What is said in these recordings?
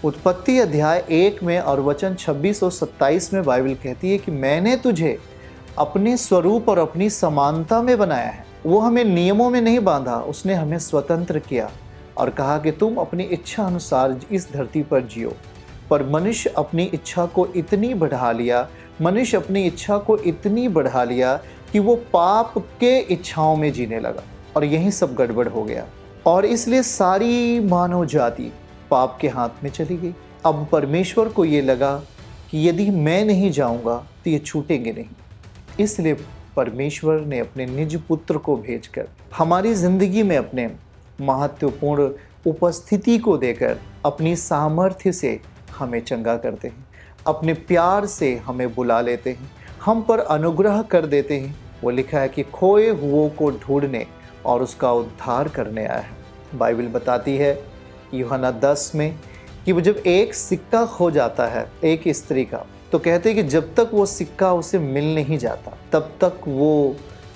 उत्पत्ति अध्याय 1 में और वचन 26 और 27 में बाइबल कहती है कि मैंने तुझे अपने स्वरूप और अपनी समानता में बनाया है। वो हमें नियमों में नहीं बांधा, उसने हमें स्वतंत्र किया और कहा कि तुम अपनी इच्छा अनुसार इस धरती पर जियो। पर मनुष्य अपनी इच्छा को इतनी बढ़ा लिया, मनुष्य अपनी इच्छा को इतनी बढ़ा लिया कि वो पाप के इच्छाओं में जीने लगा और यही सब गड़बड़ हो गया। और इसलिए सारी मानव जाति पाप के हाथ में चली गई। अब परमेश्वर को ये लगा कि यदि मैं नहीं जाऊंगा तो ये छूटेंगे नहीं। इसलिए परमेश्वर ने अपने निज पुत्र को भेजकर हमारी ज़िंदगी में अपने महत्वपूर्ण उपस्थिति को देकर अपनी सामर्थ्य से हमें चंगा करते हैं, अपने प्यार से हमें बुला लेते हैं, हम पर अनुग्रह कर देते हैं। वो लिखा है कि खोए हुओं को ढूंढने और उसका उद्धार करने आया है। बाइबल बताती है यूहन्ना 10 में कि वो जब एक सिक्का खो जाता है एक स्त्री का, तो कहते हैं कि जब तक वो सिक्का उसे मिल नहीं जाता तब तक वो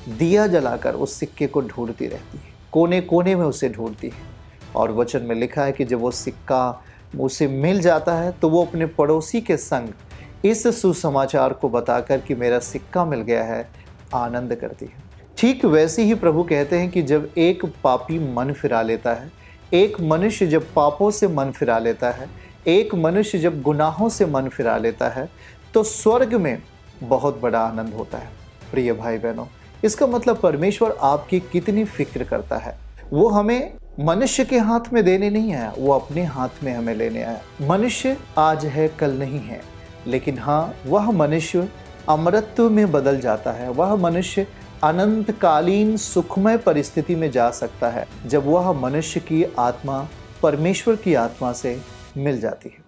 दिया जलाकर उस सिक्के को ढूंढती रहती है, कोने कोने में उसे ढूंढती है। और वचन में लिखा है कि जब वो सिक्का उसे मिल जाता है तो वो अपने पड़ोसी के संग इस सुसमाचार को बताकर कि मेरा सिक्का मिल गया है आनंद करती है। ठीक वैसे ही प्रभु कहते हैं कि जब एक पापी मन फिरा लेता है, एक मनुष्य जब पापों से मन फिरा लेता है, एक मनुष्य जब गुनाहों से मन फिरा लेता है, तो स्वर्ग में बहुत बड़ा आनंद होता है। प्रिय भाई बहनों, इसका मतलब परमेश्वर आपकी कितनी फिक्र करता है। वो हमें मनुष्य के हाथ में देने नहीं आया, वो अपने हाथ में हमें लेने आया। मनुष्य आज है कल नहीं है, लेकिन हाँ, वह मनुष्य अमरत्व में बदल जाता है। वह मनुष्य अनंतकालीन सुखमय परिस्थिति में जा सकता है जब वह मनुष्य की आत्मा परमेश्वर की आत्मा से मिल जाती है।